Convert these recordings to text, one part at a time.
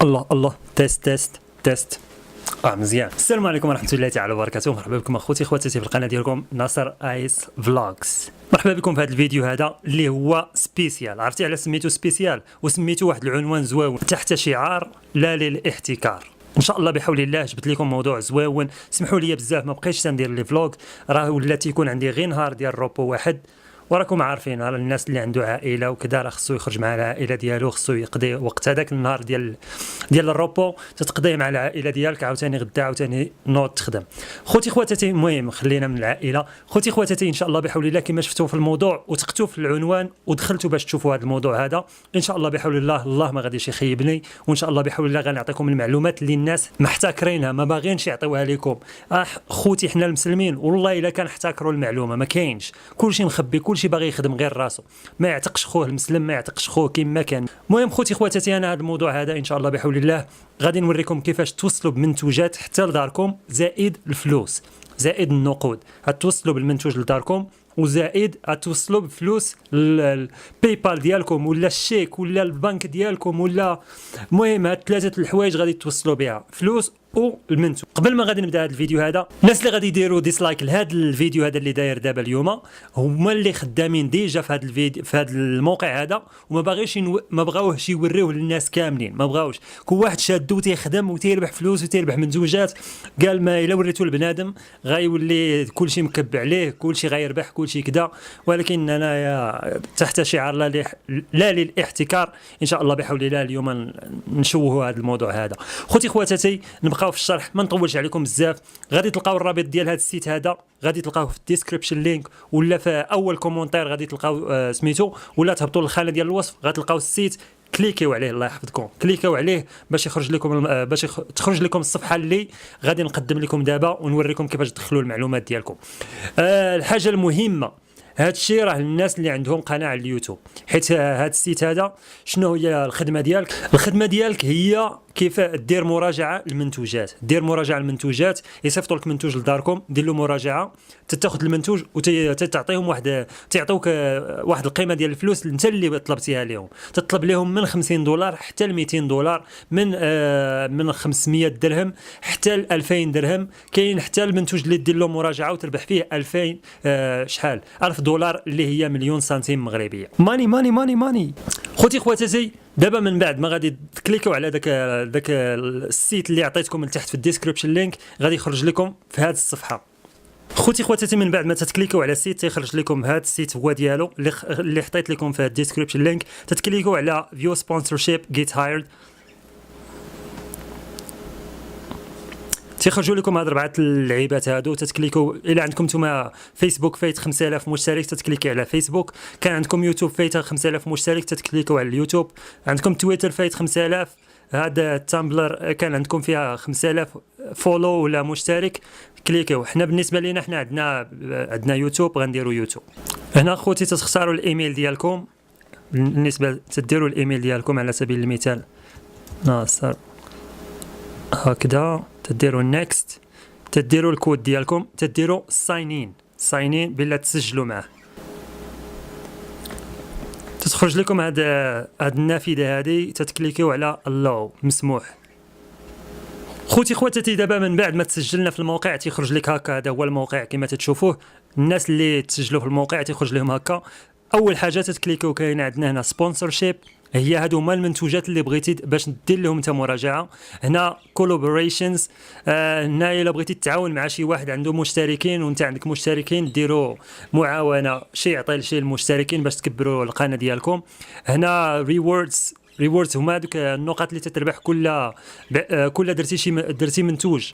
الله الله تيست مزيان. السلام عليكم ورحمه الله تعالى وبركاته. مرحبا بكم اخوتي خواتاتي في القناه ديالكم ناصر ايس فلوجز. مرحبا بكم في هذا الفيديو هذا اللي هو سبيسيال. عرفتي على سميتو سبيسيال؟ وسميتو واحد العنوان زوين تحت شعار لا للاحتكار. ان شاء الله بحول الله جبت لكم موضوع زوين. سمحوا لي بزاف ما بقيتش تندير لي فلوغ، راه ولا تيكون عندي غير نهار ديال روبو واحد، وراكم عارفين راه الناس اللي عنده عائله وكذا راه خصو يخرج مع العائله ديالو، خصو يقضي وقت هذاك النهار ديال الروبو تتقضيه مع العائله ديالك، عاوتاني غدا عاوتاني نوض تخدم. خوتي خواتاتي المهم خلينا من العائله. خوتي خواتاتي ان شاء الله بحول الله كما شفتوا في الموضوع وتقتوا في العنوان ودخلتوا باش تشوفوا هذا الموضوع هذا، ان شاء الله بحول الله ما غاديش يخيبني، وان شاء الله بحول الله غنعطيكم المعلومات اللي الناس محتكرينها ما باغينش يعطيوها لكم. خوتي حنا المسلمين والله الا كان احتكروا المعلومه ما كاينش، كلشي مخبي، كلشي باغي يخدم غير راسو، ما يعتقش خوه المسلم، ما يعتقش خوه كما كان. المهم خوتي خواتاتي انا هذا الموضوع هذا ان شاء الله بحول الله غادي نوريكم كيفاش توصلوا بمنتوجات حتى لداركم، زائد الفلوس زائد النقود، غتوصلوا بالمنتوج لداركم وزائد غتوصلوا بفلوس الباي بال ديالكم ولا الشيك ولا البنك ديالكم ولا المهم هاد ثلاثه الحوايج غادي توصلوا بها، فلوس والمنتوج. قبل ما غادي نبدا هذا الفيديو هذا، الناس اللي غادي يديروا ديسلايك لهذا الفيديو هذا اللي داير دابا اليوم هما اللي خدامين ديجا في هذا الفيديو في هذا الموقع هذا وما باغيش ما بغاوهش يوريوه للناس كاملين، ما بغاوش كل واحد شادو تيخدم وتيربح فلوس وتيربح منتوجات، قال ما الا وريتو لبنادم غيولي كلشي مكب عليه، كلشي غيربح، كلشي كذا. ولكن انايا تحت شعار لا للاحتكار ان شاء الله بحول الله اليوم نشوهوا هذا الموضوع هذا. خوتي خواتاتي نبقاو في الشرح ما نطولش عليكم بزاف. غادي تلقاو الرابط ديال هذا السيت هذا، غادي تلقاوه في الديسكريبشن لينك ولا في اول كومونتير، غادي تلقاو سميتو، ولا تهبطوا للخانه ديال الوصف غتلقاو السيت، كليكيو عليه الله يحفظكم، كليكيو عليه باش يخرج لكم تخرج لكم الصفحه اللي غادي نقدم لكم دابا ونوريكم كيفاش تدخلوا المعلومات ديالكم. الحاجه المهمه هذا الشيء راه الناس اللي عندهم قناه على اليوتيوب، حيت هذا السيت هذا شنو هي الخدمه ديالك؟ الخدمه ديالك هي كيف دير مراجعه المنتوجات، دير مراجعه المنتوجات، يصيفطوا لك منتوج لداركم، دير له مراجعه، تاخذ المنتوج وتعطيهم تعطوك واحد القيمه ديال الفلوس انت اللي طلبتيها لهم، تطلب لهم من $50 حتى ل $200، من 500 درهم حتى ل 2000 درهم، كاين حتى المنتوج اللي دير له مراجعه وتربح فيه 2000 شحال $1000 اللي هي مليون سنتيم مغربيه. ماني ماني ماني ماني. خوتي خواتاتي دابا من بعد ما غادي تكليكوا على داك السيت اللي عطيتكم من تحت في الديسكريبشن لينك، غادي يخرج لكم في هذه الصفحه. خوتي خواتاتي من بعد ما تتكليكوا على السيت تيخرج لكم هذا السيت هو ديالو اللي حطيت لكم في الديسكريبشن لينك، تتكليكوا على فيو سبونسورشيب جيت هايرد، تيخرجوا لكم هاد 4 اللعيبات هادو، تتكليكوا الى عندكم نتوما فيسبوك فايت 5000 مشترك تتكليكي على فيسبوك، كان عندكم يوتيوب فايت 5000 مشترك تتكليكوا على اليوتيوب، عندكم تويتر فايت 5000، هذا تامبلر كان عندكم فيها 5000 فولو ولا مشترك كليكيو. حنا بالنسبه لينا حنا عندنا يوتيوب، غنديروا يوتيوب. هنا خوتي تختاروا الايميل ديالكم، بالنسبه تديروا الايميل ديالكم على سبيل المثال ناصر هكذا، تديروا نيكست، تديروا الكود ديالكم، تديروا ساين ان بلا تسجلوا معه، تخرج لكم هاد النافذه هذه، تتكليكيو على اللو مسموح. خوتي خواتاتي دابا من بعد ما تسجلنا في الموقع تيخرج لك هكا، هذا هو الموقع كما تتشوفوه، الناس اللي تسجلوا في الموقع تيخرج لهم هكا. اول حاجه تتكليكيو كاين عندنا هنا سبونسورشيب، هي هادو هما المنتوجات اللي بغيتي باش دير لهم انت مراجعه. هنا كولابوريشنز، هنا الا بغيتي تتعاون مع شي واحد عنده مشتركين وانت عندك مشتركين ديروا معاونه، شي يعطي لشي المشتركين باش تكبروا القناه ديالكم. هنا ريوردز هما دوك النقاط اللي تتربح كل درتي منتوج،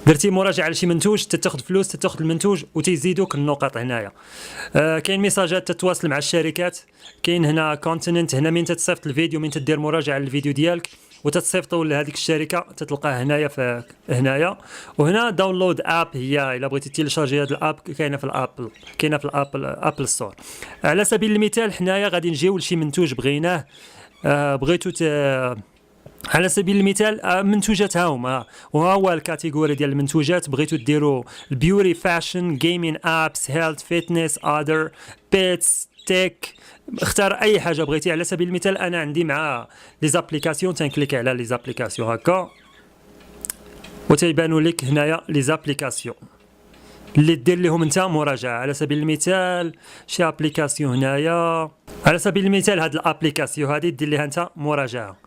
درتي مراجعه لشي منتوج تاخذ فلوس، تاخذ المنتوج وتيزيدوك النقاط. هنايا كاين ميساجات تتواصل مع الشركات، كاين هنا كونتيننت، هنا من تتصيفط الفيديو، من تدير مراجعه للفيديو ديالك وتتصيفطوا لهذيك الشركه تتلقاه هنايا في هنايا. وهنا داونلود اب، هي الا بغيتي تيليشارجي هذا الاب كاينه في الابل ستور. على سبيل المثال حنايا غادي نجيو لشي منتوج بغيناه، بغيتو على سبيل المثال منتوجات هاهما، وها هو الكاتيجوري ديال المنتوجات، بغيتو ديروا البيوري، فاشن، جيمين، ابس، هيلث، فيتنس، اذر، بيتس، تيك، اختار اي حاجه بغيتي. على سبيل المثال انا عندي مع لي زابليكاسيون، تنكليك على لي زابليكاسيون هكا وتيبانوا لك هنايا لي زابليكاسيون اللي دير لهم انت مراجعه. على سبيل المثال شي ابليكاسيون هنايا، على سبيل المثال هاد الابليكاسيون هادي دير ليها انت مراجعه،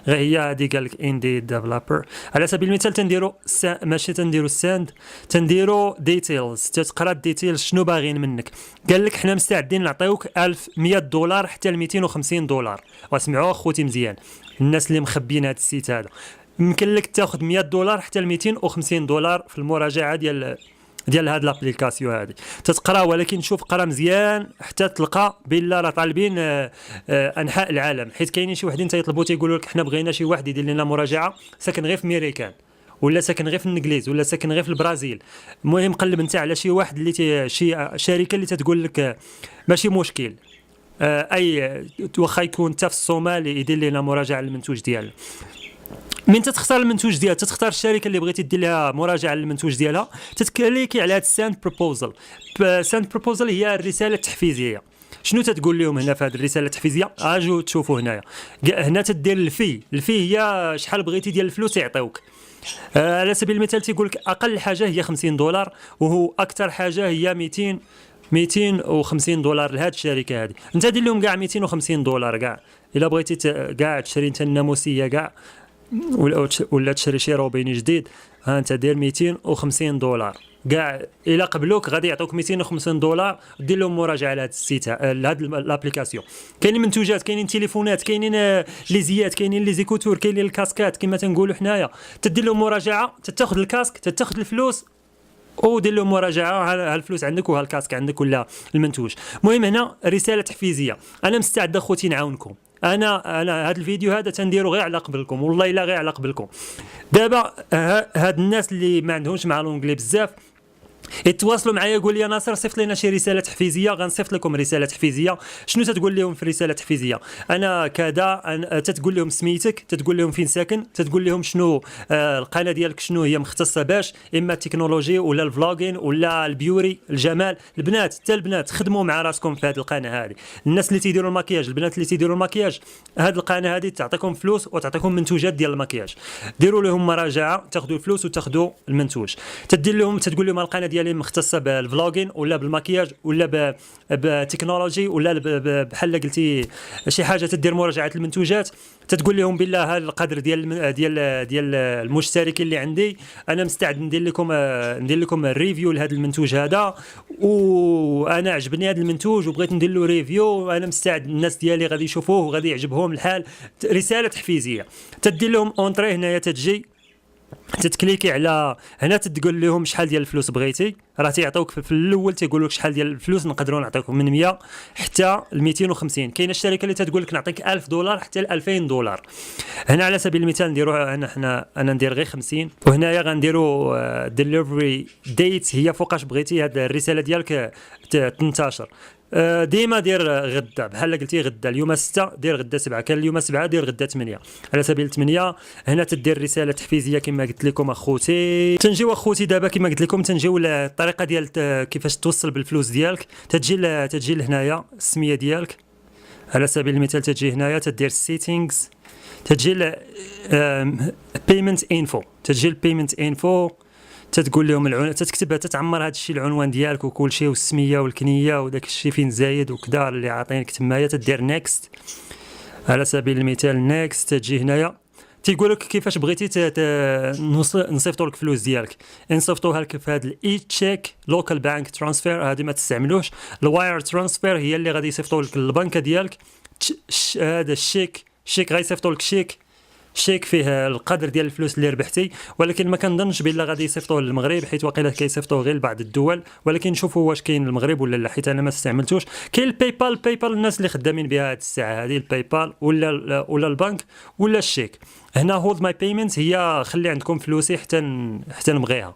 غير هي هادي قال لك اندي ديفلوبر. على سبيل المثال تنديرو ماشي تنديرو ساند، تنديرو ديتيلز، تتقرا الديتيلز شنو باغيين منك. قال لك حنا مستعدين نعطيوك 1100 دولار حتى ل 250 دولار. واسمعوا اخوتي مزيان الناس اللي مخبيين هاد السيت هذا، يمكن لك تاخذ 100 دولار حتى ل 250 دولار في المراجعه ديال هاد لابليكاسيون هادي. تتقرا ولكن شوف قرا مزيان حتى تلقى بلا راه طالبين انحاء العالم، حيت كاينين شي وحدين تيطلبوا تيقولوا لك حنا بغينا شي واحد يدير لنا مراجعه ساكن غير في ميريكان ولا ساكن غير في الانجليز ولا ساكن غير في البرازيل. المهم قلب انت على شي واحد اللي شي شركه اللي تتقول لك ماشي مشكل اي واخا يكون حتى في الصومال يدير لنا مراجعه للمنتوج ديالو. من تختار المنتوج ديالها، تختار الشركه اللي بغيتي دير لها مراجعه للمنتوج ديالها، تتكليكي على هاد الساند بروبوزال. ساند بروبوزال هي الرساله التحفيزيه. شنو تتقول لهم هنا في هذه الرساله التحفيزيه؟ اجو تشوفوا هنايا، هنا تدير الفي هي شحال بغيتي ديال الفلوس يعطيوك. على سبيل المثال تيقول لك اقل حاجه هي 50 دولار وهو اكثر حاجه هي 250 دولار لهاد الشركه هذه. انت دير لهم كاع 250 دولار كاع الا بغيتي كاع تشري انت الناموسيه كاع ولا تشري شي روبيني جديد. ها انت دير 250 دولار كاع، الا قبلوك غادي يعطوك 250 دولار دير لهم مراجعه لهاد السيت لهاد لابليكاسيون. كاينين منتوجات، كاينين تليفونات، كاينين لي زيات، كاينين لي زيكوتور، كاينين الكاسكات كما تنقولوا حنايا. تدير لهم مراجعه، تاخذ الكاسك، تاخذ الفلوس ودير لهم مراجعه، ها الفلوس عندك وها الكاسك عندك ولا المنتوج. المهم هنا رساله تحفيزيه. انا مستعد اخوتي نعاونكم. انا هذا الفيديو هذا تنديرو غير على قبلكم، والله الا غير على قبلكم. دابا هاد الناس اللي ما عندهمش مع لونجلي بزاف يتواصلوا معايا يقول لي ناصر صيفط لنا شي رساله تحفيزيه، غنصيفط لكم رساله تحفيزيه. شنو تتقول لهم في الرساله التحفيزيه؟ انا كذا، تتقول لهم سميتك، تتقول لهم فين ساكن، تتقول لهم شنو القناه ديالك شنو هي مختصه باش، اما التكنولوجي ولا الفلوغين ولا البيوري الجمال. البنات حتى البنات خدموا مع راسكم في هذه القناه هذه. الناس اللي تيديروا المكياج، البنات اللي تيديروا المكياج، هذه القناه هذه تعطيكم فلوس وتعطيكم منتوجات ديال المكياج. ديروا لهم مراجعه، تاخذوا الفلوس وتاخذوا المنتوج. تدير لهم تقول لهم القناه ديالي مختصه بالفلوغين ولا بالمكياج ولا بالتكنولوجي ولا بحال قلتي شي حاجه تدير مراجعه المنتوجات. تتقول لهم بالله هذا القدر ديال المشتركين اللي عندي، انا مستعد ندير لكم الريفيو لهذا المنتوج هذا، وانا عجبني هذا المنتوج وبغيت ندير له ريفيو، انا مستعد الناس ديالي غادي يشوفوه وغادي يعجبهم الحال. رساله تحفيزيه. تدير لهم اونطري هنايا، تجي تتكليكي على هنا، تقول لهم شحال ديال الفلوس بغيتي. راه تيعطيوك في الاول تيقول لك شحال ديال الفلوس نقدروا نعطيكم من 100 حتى ل 250. كاينه الشركه اللي تقول لك نعطيك 1000 دولار حتى ل 2000 دولار. هنا على سبيل المثال نديروا انا ندير غير 50، وهنايا غنديروا ديليفري ديت هي فوقاش بغيتي هذه الرساله ديالك تنتشر. ديما دير غدا، بحال قلتي غدا اليوم 6 دير غدا 7، كان اليوم 7 دير غدا 8. على سبيل 8 هنا تدير رساله تحفيزيه كما قلت لكم اخوتي. تنجيو اخوتي دابا كما قلت لكم، تنجيو الطريقه ديال كيفاش توصل بالفلوس ديالك. تجي لهنايا السميه ديالك. على سبيل المثال تجي هنايا تدير سيتينغز، تجي بيمنت انفو، تجي البيمنت انفو، تتقول لهم تكتبها، تتعمر هذا الشيء العنوان ديالك وكل شيء والسميه والكنيه وداك الشيء فين زايد وكذا اللي عاطينك تمايا. تدير نيكست. على سبيل المثال نيكست. تجي هنايا تيقول لك كيفاش بغيتي نصيفطوا لك فلوس ديالك. نصيفطوها لك في هذا الاي تشيك لوكال بانك ترانسفير، هذه ما تستعملوش. الواير ترانسفير هي اللي غادي يصيفطوا لك البنكه ديالك. هذا الشيك غيصيفطوا لك شيك فيه القدر ديال الفلوس اللي ربحتي، ولكن ما كنظنش بلا غادي يصيفطوه للمغرب، حيت واقيلا كيصيفطوه غير لبعض الدول، ولكن نشوفوا واش كاين المغرب ولا لا، حيت انا ما استعملتوش. كاين الباي بال الناس اللي خدامين بها هذه الساعه هذه، الباي بال ولا البنك ولا الشيك. هنا هولد ماي بيمنت هي خلي عندكم فلوسي حتى نبغيها.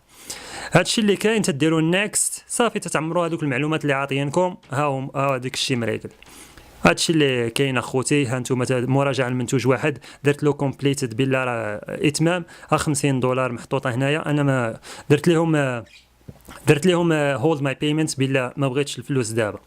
هادشي اللي كاين. تديروا نيكست صافي، تتعمروا هذوك المعلومات اللي عاطيينكم. ها هذاك الشيء مريقل. هادشي اللي كاين اخوتي. ها انتم مراجعه المنتوج واحد درت له كومبليتد بلا راه اتمام. ها 50 دولار محطوطه هنايا. انا ما درت لهم هولد ماي بيمنت بلا ما بغيتش الفلوس دابا.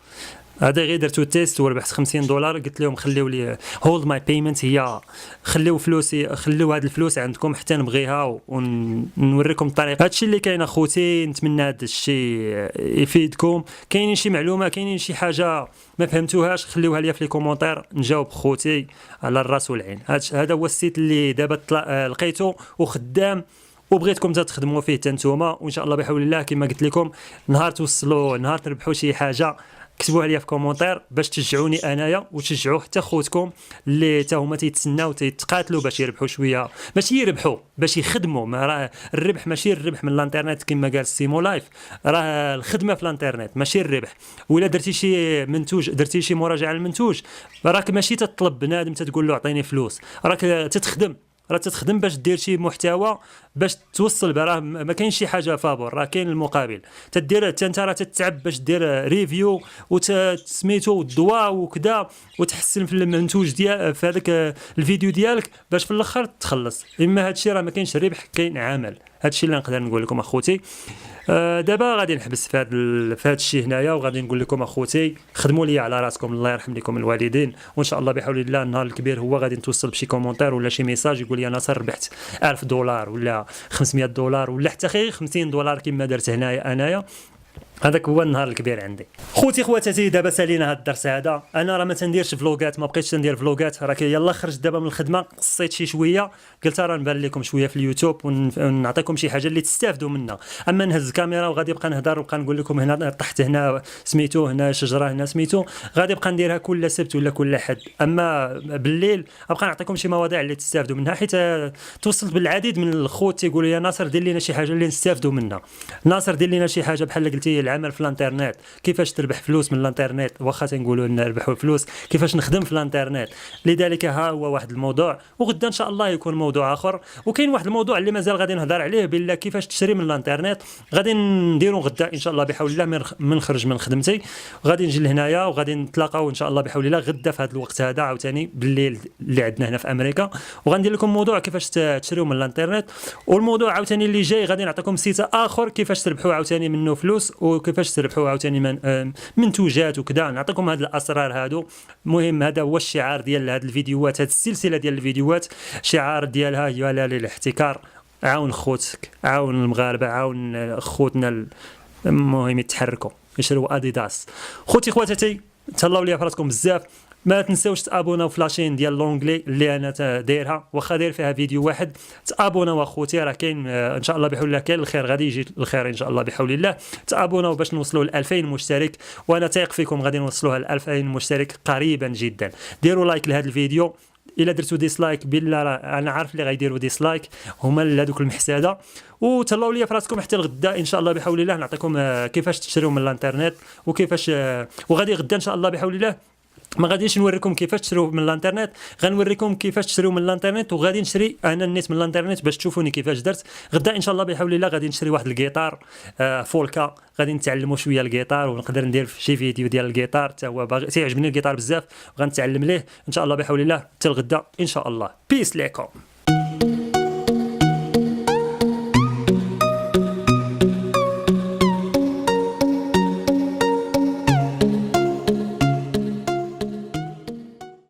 هذا غير درتو تيست وربحت $50. قلت لهم خليو لي هولد ماي بيمنت، هي خليو فلوسي، خليو هاد الفلوس عندكم حتى نبغيها ونوريكم الطريقه. هادشي اللي كاين اخوتي، نتمنى هاد الشيء يفيدكم. كاينين شي معلومه، كاينين شي حاجه ما فهمتوهاش، خليوها لي في لي كومونتير نجاوب خوتي على الراس والعين. هذا هو السيت اللي دابا لقيته وخدام وبغيتكم تخدموا فيه حتى نتوما، وان شاء الله بحول الله كما قلت لكم نهار توصلوا، نهار تربحوا شي حاجه كتبوها لي في كومونتير باش تشجعوني انايا وتشجعوا حتى خوتكم اللي حتى هما تيتسناو تيتقاتلوا باش يربحوا شويه، ماشي يربحوا باش يخدموا. ما راه الربح ماشي الربح من الانترنت كما قال سيمو لايف، راه الخدمه في الانترنت ماشي الربح. ولا درتي شي منتوج، درتي شي مراجعه للمنتوج، راك ماشي تطلب بنادم تقول له اعطيني فلوس، راك تتخدم، راه تتخدم باش دير شي محتوى باش توصل. راه ما كاينش شي حاجه فابور، راه كاين المقابل. تدير حتى انت راه تتعب باش دير ريفيو وتسميتو والضواء وكذا وتحسن في المنتوج ديال في هذاك الفيديو ديالك باش في الاخر تخلص. اما هادشي راه ما كاينش ربح، كاين عمل. هادشي اللي نقدر نقول لكم اخوتي. دابا غادي نحبس في هذا الشيء هنايا، وغادي نقول لكم اخوتي خدموا لي على راسكم، الله يرحم لكم الوالدين. وان شاء الله بحول الله النهار الكبير هو غادي نتوصل بشي كومونتير ولا شي ميساج يقول لي انا ناصر ربحت $1000 ولا $500 ولا حتى خير $50 كما درت هنايا انايا. هذاك هو النهار الكبير عندي خوتي خواتاتي. دابا سالينا هذا الدرس هذا. انا راه ما تنديرش فلوغات، ما بقيتش ندير فلوغات، راه يلا خرجت دابا من الخدمه، قصيت شي شويه، قلت راه نبان لكم شويه في اليوتيوب ونعطيكم شي حاجه اللي تستافدوا منها. اما نهز الكاميرا وغادي نبقى نهضر ونبقى نقول لكم هنا طحت، هنا سميتو، هنا شجره، هنا سميتو، غادي نبقى نديرها كل سبت ولا كل حد. اما بالليل ابقى نعطيكم شي مواضيع اللي تستافدوا منها، حيت توصلت بالعديد من الخوت تيقولوا يا ناصر دير لنا شي حاجه اللي نستافدوا منها، ناصر دير لنا شي حاجه بحال قلتي العمل في الانترنت، كيفاش تربح فلوس من الانترنت، واخا تنقولوا نربحوا فلوس، كيفاش نخدم في الانترنت. لذلك ها هو واحد الموضوع، وغدا ان شاء الله يكون موضوع اخر. وكاين واحد الموضوع اللي مازال غادي نهضر عليه بالله، كيفاش تشري من الانترنت، غادي نديرو غدا ان شاء الله بحول الله من نخرج من خدمتي، غادي نجي لهنايا وغادي نتلاقاو ان شاء الله بحول الله غدا في هذا الوقت هذا عاوتاني بالليل اللي عندنا هنا في امريكا، وغندير لكم موضوع كيفاش تشريو من الانترنت. والموضوع عاوتاني اللي جاي غادي نعطيكم سيت اخر كيفاش تربحوا عاوتاني منه فلوس، وكيفاش تربحوا عاوتاني منتوجات وكذا. نعطيكم هاد الاسرار هادو. المهم هذا هو الشعار ديال هاد الفيديوهات، هاد السلسله ديال الفيديوهات، شعار ديالها هي لا للاحتكار. عاون خوتك، عاون المغاربه، عاون خوتنا، المهم يتحركوا يشروا اديداس. خوتي خواتاتي تهلاو ليا فراسكم بزاف. ما تنساوش تابوناو في لاشين ديال لونجلي اللي انا دايرها، واخا داير فيها فيديو واحد. تابوناو اخوتي، راه كاين ان شاء الله بحول الله كاين الخير، غادي يجي الخير ان شاء الله بحول الله. تابوناو باش نوصلوا ل 2000 مشترك، وانا تايق فيكم غادي نوصلوها ل 2000 مشترك قريبا جدا. ديروا لايك لهذا الفيديو، الا درتو ديسلايك بالله انا عارف اللي غيديروا ديسلايك هما هذوك المحساده. وتهلاو ليا فراسكم حتى الغدا ان شاء الله بحول الله، نعطيكم كيفاش تشريو من الانترنت وكيفاش. وغادي غدا ان شاء الله بحول الله ما غاديش نوريكم كيفاش تشريو من الانترنت، غنوريكم كيفاش تشريو من الانترنت، وغادي نشري انا النت من الانترنت باش تشوفوني كيفاش درت. غدا ان شاء الله بحول الله غادي نشري واحد الجيتار فولكا، غادي نتعلموا شويه الجيتار ونقدر ندير شي فيديو ديال الجيتار، حتى هو باغي تيعجبني الجيتار بزاف، وغنتعلم ليه ان شاء الله بحول الله. حتى الغدا ان شاء الله. بيس ليكم.